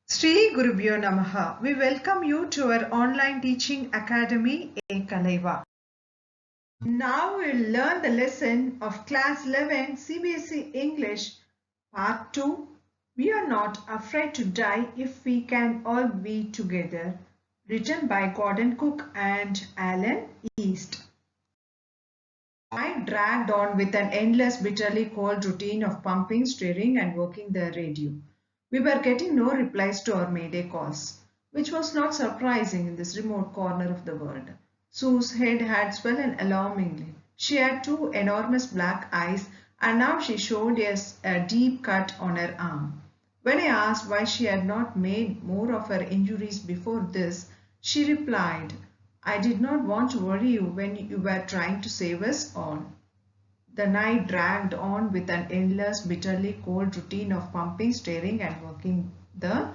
Sri Gurubhyo Namaha. We welcome you to our online teaching academy, Ekalaiva. Now we'll learn the lesson of class 11 Cbse English part 2. We are not afraid to die if we can all be together. Written by Gordon Cook and Alan East. I dragged on with an endless, bitterly cold routine of pumping, stirring, and working the radio. We were getting no replies to our Mayday calls, which was not surprising in this remote corner of the world. Sue's head had swollen alarmingly. She had two enormous black eyes, and now she showed us a deep cut on her arm. When I asked why she had not made more of her injuries before this, she replied, "I did not want to worry you when you were trying to save us all." The night dragged on with an endless, bitterly cold routine of pumping, stirring, and working the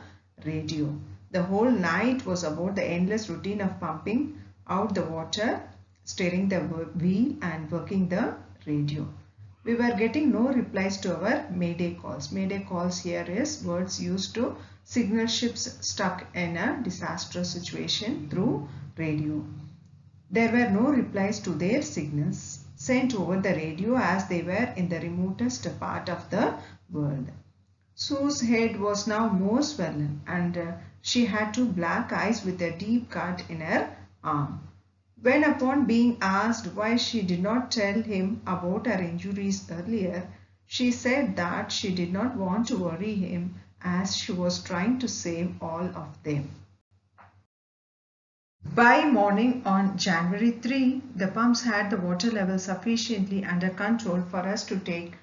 radio. The whole night was about the endless routine of pumping out the water, stirring the wheel, and working the radio. We were getting no replies to our Mayday calls. Mayday calls here is words used to signal ships stuck in a disastrous situation through radio. There were no replies to their signals sent over the radio as they were in the remotest part of the world. Sue's head was now more swollen and she had two black eyes with a deep cut in her arm. When upon being asked why she did not tell him about her injuries earlier, she said that she did not want to worry him as she was trying to save all of them. By morning on January 3, the pumps had the water level sufficiently under control for us to take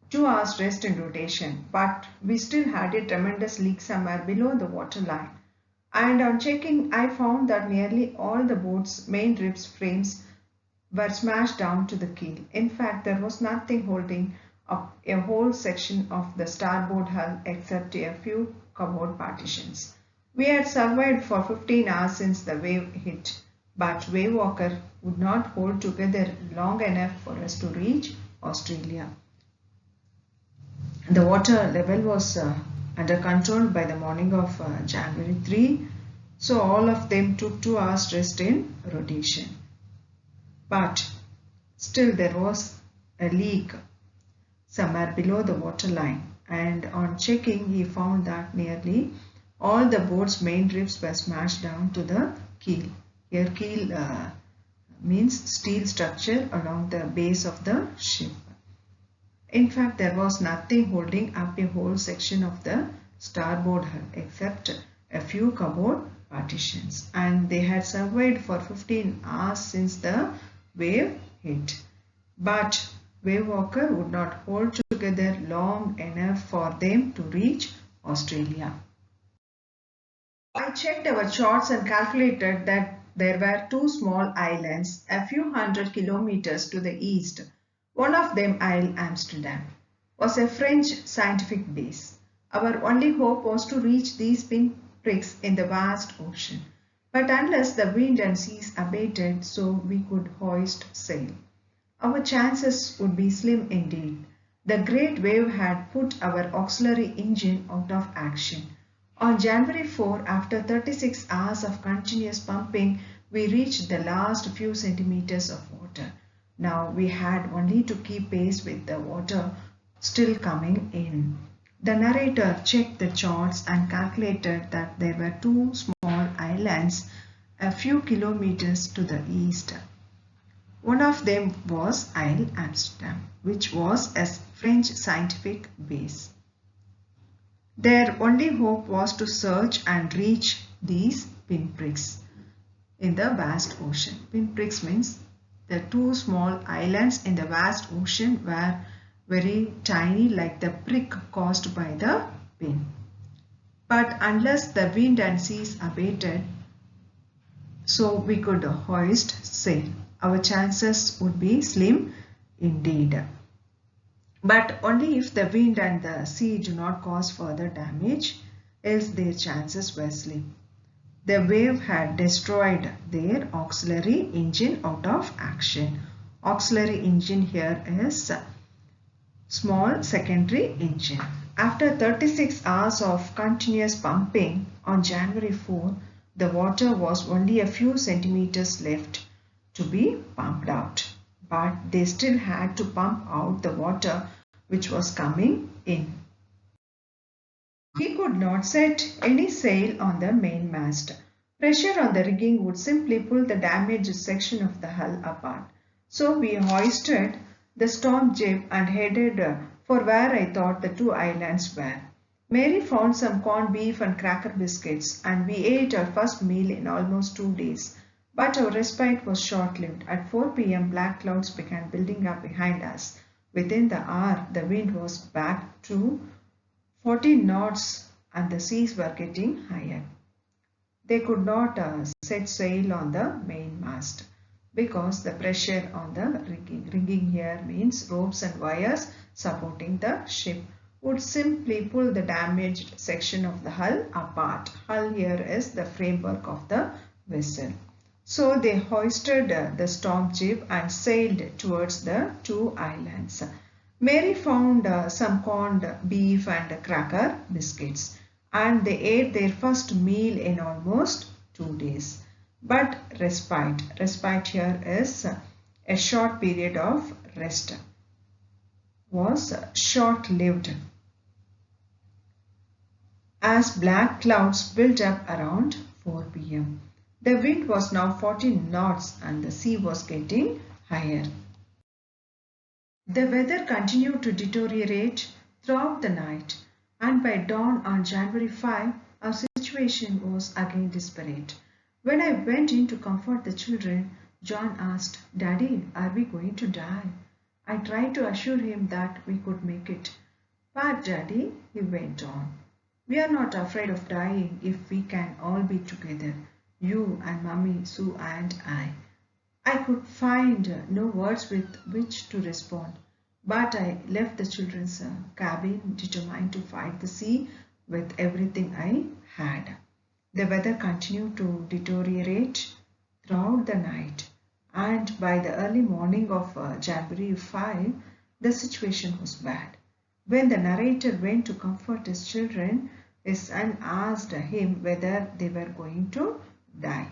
2 hours rest in rotation, but we still had a tremendous leak somewhere below the water line. And on checking, I found that nearly all the boat's main ribs frames were smashed down to the keel. In fact, there was nothing holding up a whole section of the starboard hull except a few cupboard partitions. We had survived for 15 hours since the wave hit, but Wave Walker would not hold together long enough for us to reach Australia. The water level was under control by the morning of January 3, so all of them took 2 hours rest in rotation. But still there was a leak somewhere below the water line, and on checking he found that nearly all the boat's main ribs were smashed down to the keel. Here keel means steel structure along the base of the ship. In fact, there was nothing holding up a whole section of the starboard hull except a few cupboard partitions, and they had survived for 15 hours since the wave hit. But Wave Walker would not hold together long enough for them to reach Australia. I checked our charts and calculated that there were two small islands a few hundred kilometers to the east. One of them, Isle Amsterdam, was a French scientific base. Our only hope was to reach these pinpricks in the vast ocean, but unless the wind and seas abated so we could hoist sail, our chances would be slim indeed. The great wave had put our auxiliary engine out of action. On January 4, after 36 hours of continuous pumping, we reached the last few centimeters of water. Now we had only to keep pace with the water still coming in. The narrator checked the charts and calculated that there were two small islands a few kilometers to the east. One of them was Isle Amsterdam, which was a French scientific base. Their only hope was to search and reach these pinpricks in the vast ocean. Pinpricks means the two small islands in the vast ocean were very tiny, like the prick caused by the pin. But unless the wind and seas abated, so we could hoist sail, our chances would be slim indeed. But only if the wind and the sea do not cause further damage, else their chances were slim. The wave had destroyed their auxiliary engine out of action. Auxiliary engine here is small secondary engine, After 36 hours of continuous pumping on January 4, the water was only a few centimeters left to be pumped out. But they still had to pump out the water which was coming in. He could not set any sail on the mainmast. Pressure on the rigging would simply pull the damaged section of the hull apart. So we hoisted the storm jib and headed for where I thought the two islands were. Mary found some corned beef and cracker biscuits, and we ate our first meal in almost 2 days. But our respite was short-lived. At 4 p.m., black clouds began building up behind us. Within the hour, the wind was back to 14 knots and the seas were getting higher. They could not set sail on the mainmast because the pressure on the rigging. Rigging here means ropes and wires supporting the ship would simply pull the damaged section of the hull apart. Hull here is the framework of the vessel. So they hoisted the storm jib and sailed towards the two islands. Mary found some corned beef and cracker biscuits, and they ate their first meal in almost 2 days. But respite here is a short period of rest, was short-lived as black clouds built up around 4 p.m. The wind was now 14 knots and the sea was getting higher. The weather continued to deteriorate throughout the night, and by dawn on January 5, our situation was again desperate. When I went in to comfort the children, John asked, "Daddy, are we going to die?" I tried to assure him that we could make it. "But Daddy," he went on, "we are not afraid of dying if we can all be together, you and Mummy, Sue and I." I could find no words with which to respond, but I left the children's cabin determined to fight the sea with everything I had. The weather continued to deteriorate throughout the night, and by the early morning of January 5, the situation was bad. When the narrator went to comfort his children, his son asked him whether they were going to die.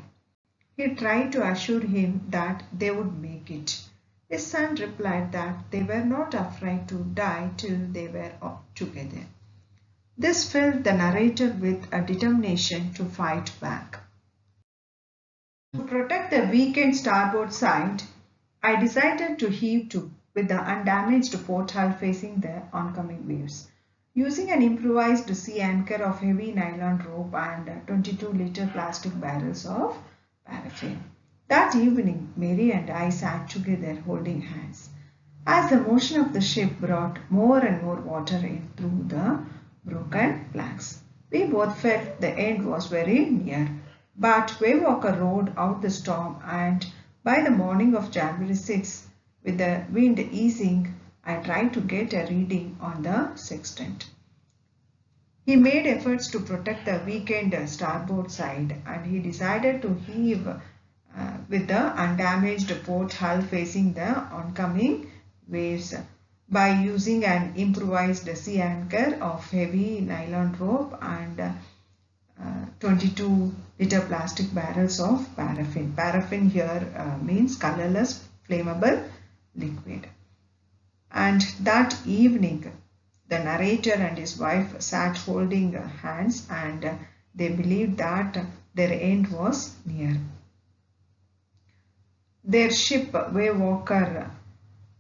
He tried to assure him that they would make it. His son replied that they were not afraid to die till they were all together. This filled the narrator with a determination to fight back. To protect the weakened starboard side, I decided to heave to with the undamaged port hull facing the oncoming waves. Using an improvised sea anchor of heavy nylon rope and 22-liter plastic barrels of paraffin. That evening, Mary and I sat together holding hands. As the motion of the ship brought more and more water in through the broken planks, we both felt the end was very near. But Waywalker rode out the storm, and by the morning of January 6, with the wind easing, I tried to get a reading on the sextant. He made efforts to protect the weakened starboard side, and he decided to heave with the undamaged port hull facing the oncoming waves by using an improvised sea anchor of heavy nylon rope and 22-liter plastic barrels of paraffin. Paraffin here means colorless flammable liquid. And that evening, the narrator and his wife sat holding hands, and they believed that their end was near. Their ship, Waywalker,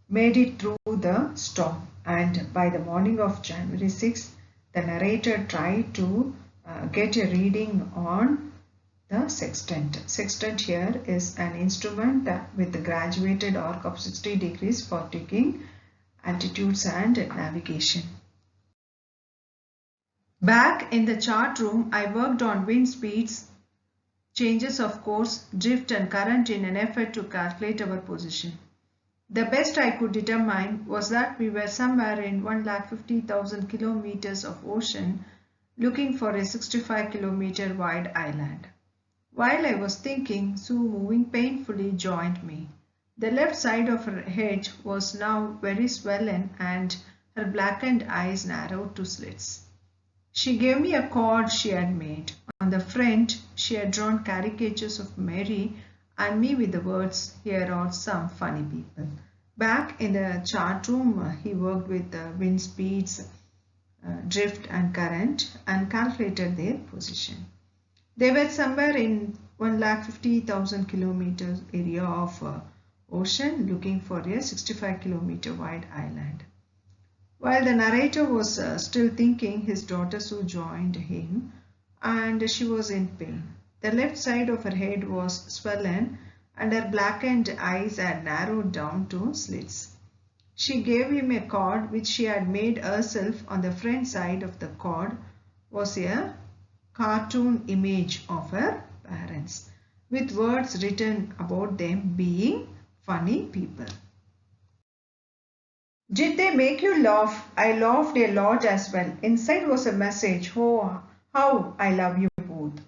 made it through the storm, and by the morning of January 6th, the narrator tried to get a reading on the sextant. Sextant here is an instrument with a graduated arc of 60 degrees for taking altitudes and navigation. Back in the chart room, I worked on wind speeds, changes of course, drift and current in an effort to calculate our position. The best I could determine was that we were somewhere in 150,000 kilometers of ocean looking for a 65-kilometer wide island. While I was thinking, Sue, moving painfully, joined me. The left side of her head was now very swollen and her blackened eyes narrowed to slits. She gave me a card she had made. On the front, she had drawn caricatures of Mary and me with the words, "Here are some funny people." Back in the chart room, he worked with wind speeds, drift, and current and calculated their position. They were somewhere in 150,000 kilometers area of ocean looking for a 65-kilometer wide island. While the narrator was still thinking, his daughter Sue joined him and she was in pain. The left side of her head was swollen and her blackened eyes had narrowed down to slits. She gave him a card which she had made herself. On the front side of the card was a cartoon image of her parents with words written about them being funny people. "Did they make you laugh?" I laughed a lot as well. Inside was a message, "Oh, how I love you both."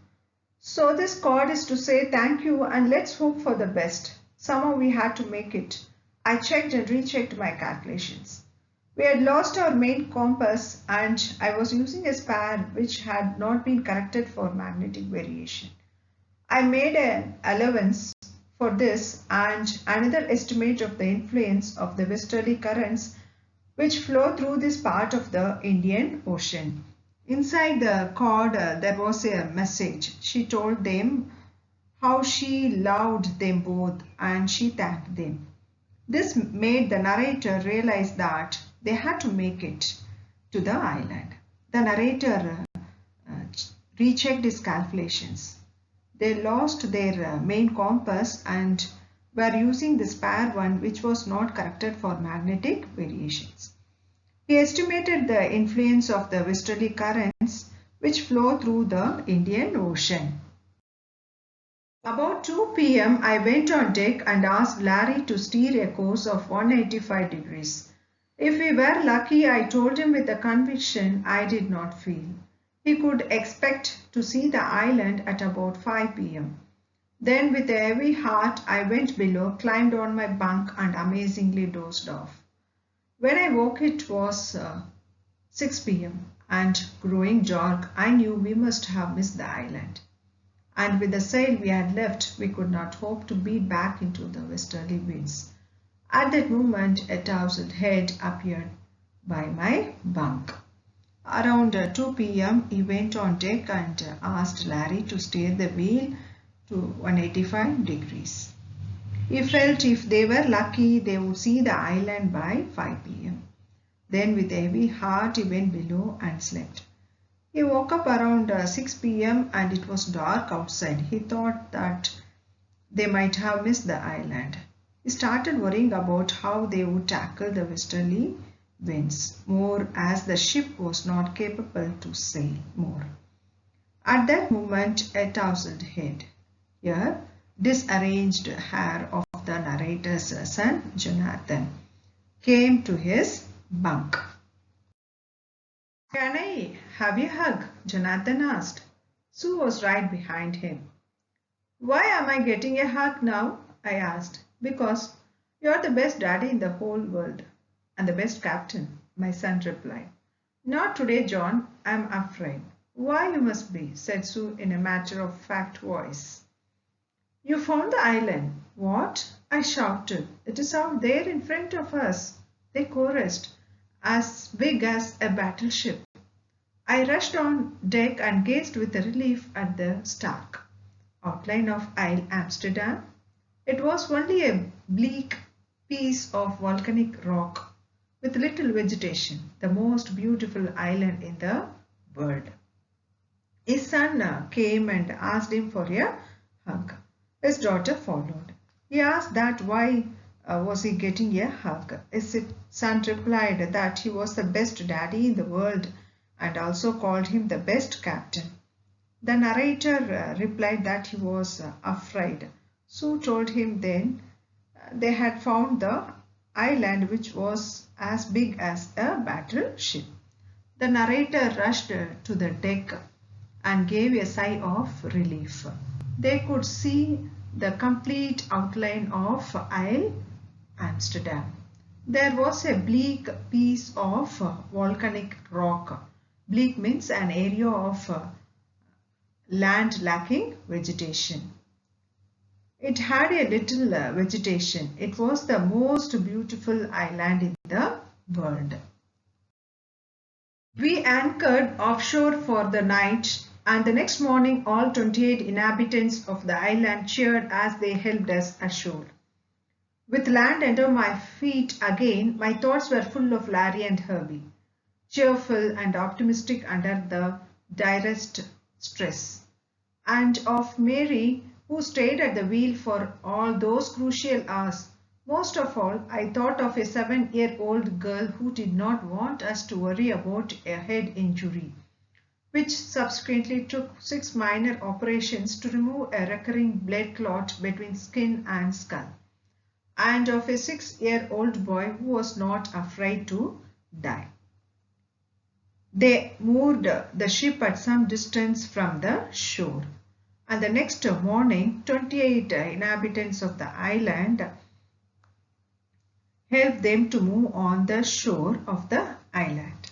So this card is to say thank you and let's hope for the best. Somehow we had to make it. I checked and rechecked my calculations. We had lost our main compass and I was using a spare which had not been corrected for magnetic variation. I made an allowance for this and another estimate of the influence of the westerly currents which flow through this part of the Indian Ocean. Inside the card there was a message. She told them how she loved them both and she thanked them. This made the narrator realize that they had to make it to the island. The narrator rechecked his calculations. They lost their main compass and were using the spare one which was not corrected for magnetic variations. He estimated the influence of the westerly currents which flow through the Indian Ocean. About 2 p.m. I went on deck and asked Larry to steer a course of 185 degrees. If we were lucky, I told him with a conviction I did not feel. He could expect to see the island at about 5 p.m. Then with a heavy heart, I went below, climbed on my bunk and amazingly dozed off. When I woke it was 6 p.m. and growing dark, I knew we must have missed the island. And with the sail we had left, we could not hope to beat back into the westerly winds. At that moment, a tousled head appeared by my bunk. Around 2 p.m., he went on deck and asked Larry to steer the wheel to 185 degrees. He felt if they were lucky, they would see the island by 5 p.m. Then with a heavy heart, he went below and slept. He woke up around 6 p.m. and it was dark outside. He thought that they might have missed the island. He started worrying about how they would tackle the westerly winds more as the ship was not capable to sail more. At that moment, a tousled head, here disarranged hair of the narrator's son Jonathan, came to his bunk. "Can I have a hug?" Jonathan asked. Sue was right behind him. "Why am I getting a hug now?" I asked. "Because you're the best daddy in the whole world and the best captain," my son replied. "Not today, John. I'm afraid." "Why, you must be," said Sue in a matter-of-fact voice. "You found the island." "What?" I shouted. "It is out there in front of us," they chorused. "As big as a battleship." I rushed on deck and gazed with relief at the stark outline of Isle Amsterdam. It was only a bleak piece of volcanic rock with little vegetation, the most beautiful island in the world. His son came and asked him for a hug. His daughter followed. He asked that why was he getting a hug. His son replied that he was the best daddy in the world and also called him the best captain. The narrator replied that he was afraid. Sue told him then they had found the island which was as big as a battleship. The narrator rushed to the deck and gave a sigh of relief. They could see the complete outline of Isle Amsterdam. There was a bleak piece of volcanic rock. Bleak means an area of land lacking vegetation. It had a little vegetation. It was the most beautiful island in the world. We anchored offshore for the night, and the next morning all 28 inhabitants of the island cheered as they helped us ashore. With land under my feet again, my thoughts were full of Larry and Herbie, cheerful and optimistic under the direst stress, and of Mary, who stayed at the wheel for all those crucial hours. Most of all, I thought of a 7-year-old girl who did not want us to worry about a head injury, which subsequently took 6 minor operations to remove a recurring blood clot between skin and skull, and of a 6-year-old boy who was not afraid to die. They moored the ship at some distance from the shore, and the next morning 28 inhabitants of the island helped them to move on the shore of the island.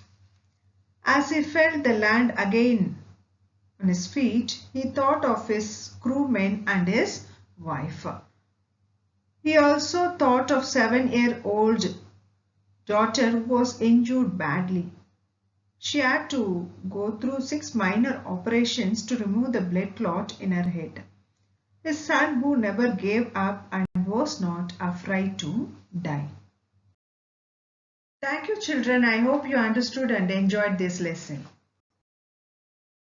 As he felt the land again on his feet, he thought of his crewmen and his wife. He also thought of 7-year-old daughter who was injured badly. She had to go through 6 minor operations to remove the blood clot in her head. His son who never gave up and was not afraid to die. Thank you, children. I hope you understood and enjoyed this lesson.